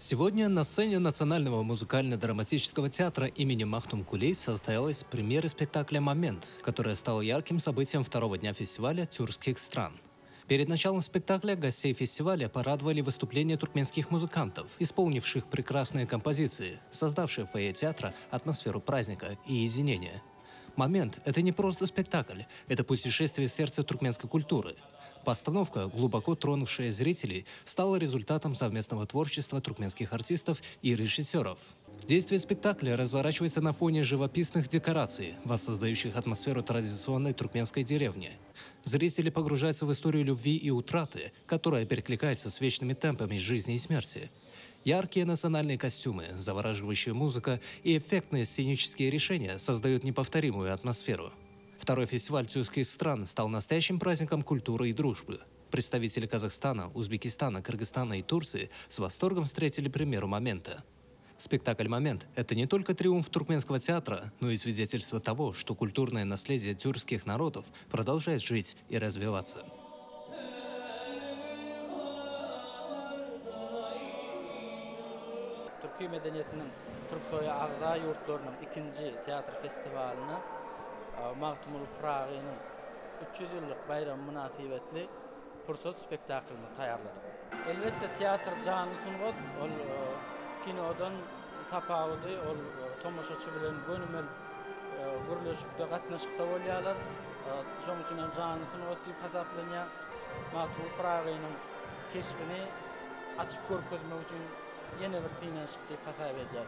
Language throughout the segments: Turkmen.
Сегодня на сцене Национального музыкально-драматического театра имени Махтум Кулей состоялась премьера спектакля «Момент», которая стала ярким событием второго дня фестиваля тюркских стран. Перед началом спектакля гостей фестиваля порадовали выступления туркменских музыкантов, исполнивших прекрасные композиции, создавшие в фойе театра атмосферу праздника и единения. «Момент» — это не просто спектакль, это путешествие в сердце туркменской культуры. Постановка, глубоко тронувшая зрителей, стала результатом совместного творчества туркменских артистов и режиссеров. Действие спектакля разворачивается на фоне живописных декораций, воссоздающих атмосферу традиционной туркменской деревни. Зрители погружаются в историю любви и утраты, которая перекликается с вечными темпами жизни и смерти. Яркие национальные костюмы, завораживающая музыка и эффектные сценические решения создают неповторимую атмосферу. Второй фестиваль тюркских стран стал настоящим праздником культуры и дружбы. Представители Казахстана, Узбекистана, Кыргызстана и Турции с восторгом встретили премьеру «Момента». Спектакль «Момент» — это не только триумф туркменского театра, но и свидетельство того, что культурное наследие тюркских народов продолжает жить и развиваться. Türkiye medeniyetinin Türksoy Ağda yurtlarının ikinci tiyatro festivalini Magtumul Pragi'nin 300 yıllık bayram münasibetli Pursot spektaklimiz tayarladık. Elbette tiyatro canlı sunğut, ol kinodan tapawdy, ol tomoşaçy bilen gönümel gürleşikde gatnaşykda bolýarlar. Şoň üçin hem canlı sunğut diýip hasaplanýar. Magtumul Pragi'nin keşfini açyp görkezmek üçin yeni bir synaşyk diýip hasap edýär.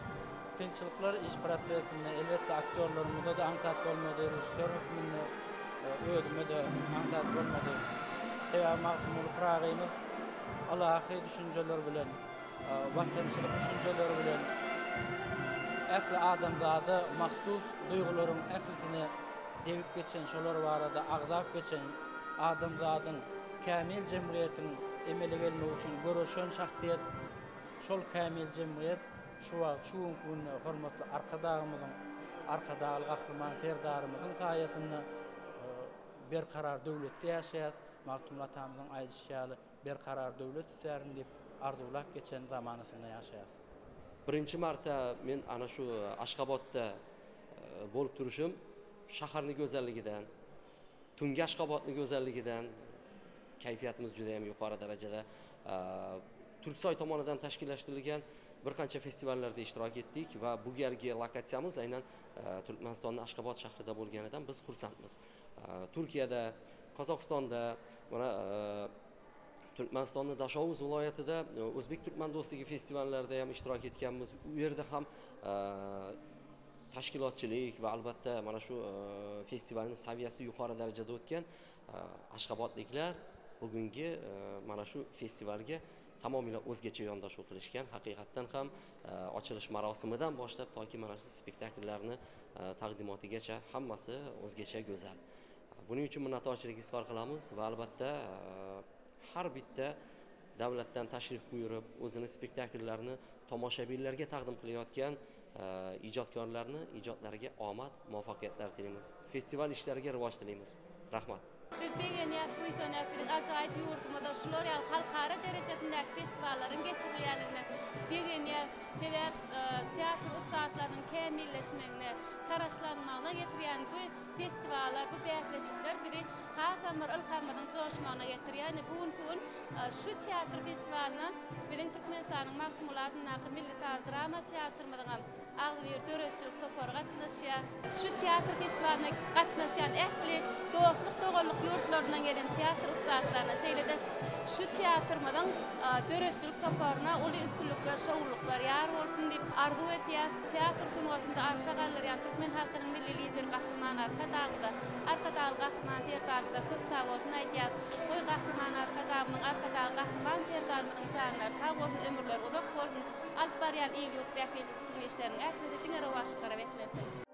Kynçylyklar iş prosesinde elbette aktörlerimize de ansat bolmady, rejissör hükmünde özüme de ansat bolmady. Magtumul Pragi'nin alahy düşünjeler bilen, watançylyk düşünjeler bilen ähli adamzady mahsus duýgularyň ählisine degip geçen, şolar barada agzap geçen adamzadyň kämil jemgyýetiň emele gelmek üçin görüşen şahsiýet, şol kämil jemgyýet şu gün hormatly arkadaşymyzyň, arkadaşlyk gahryman serdarymyzyň saýasynda berkarar döwletde ýaşaýar. Magtum atamyzyň aýdýaşaly berkarar döwlet islerini diýip arzulap geçen zamanysynda ýaşaýar. Birinchi marta men ana shu Ashgabodda bo'lib turishim shaharning go'zalligidan, tungi Ashgabodning go'zalligidan kayfiyatimiz juda ham yuqori darajada Turksoy tomonidan tashkillashtirilgan bir qancha festivallarda ishtirok etdik va bu galgi lokatsiyamiz aynan Turkmanistonning Ashgabod shahrida bo'lganidan biz xursandmiz. Turkiyada, Qozog'istonda, mana Turkmanistonning Dashovuz viloyatida O'zbek Turkman do'stligi festivallarida ham ishtirok etganmiz. U yerda ham tashkilotchilik va albatta mana shu festivalning saviyasi yuqori darajada o'tgan ashg'abodliklar bugungi mana shu festivalga tamomila o'zgacha yondashuv qilishgan. Haqiqatan ham ochilish marosimidan boshlab toki mana shu spektakllarni taqdimotigacha hammasi o'zgacha go'zal. Buning uchun minnatdorchilik izhor qilamiz va albatta har bitta davlatdan tashrif buyurib o'zini spektaklarini tomoshabinlarga taqdim qilayotgan ijodkorlarni ijodlariga omad, muvaffaqiyatlar tilaymiz. Festival ishlariga rivoj tilaymiz. Rahmat. Biz begeniyat buýsanap bir ajaýyp ýurtymyzda şular ýaly halkara derejesindäki festiwallaryň geçirilýänligine, begeniyat teatr ustatlarynyň kämilleşmegine, taraşlanmagyna getirýän bu festiwallar, bu bähleşikler biri hasam bir ilhamyň joşmagyna getirýän. Bugunky gün şu teatr festiwalyna biziň Türkmenistanyň Magtumul adyndaky Milli Drama teatrymyzyň Agzybir döretçilik topary gatnaşýar. Şu teatr festiwalyna gatnaşan ähli do'stlyk dogallyk yurtlaryndan gelen teatr ustatlaryna şeýlede şu teatrymyzyň döretçilik toparyna uly üstünlükler, şowluklar ýar bolsun diýip arzu etýär. Teatr sungatynda aşa gallerýan türkmen halkynyň milli lider gahrymany arkadaşynda, arkadaşlyk gahrymany terdarynda köp sag bolsun aýdýar. Bu gahrymany arkadaşymyň arkadaşlyk gahrymany terdarymyň janlary sag bolsun, ömürleri uzak bolsun. Alp barýan iyi ýurt bähli tutun işlerini ähli diňe rowaşyklara beklenýär.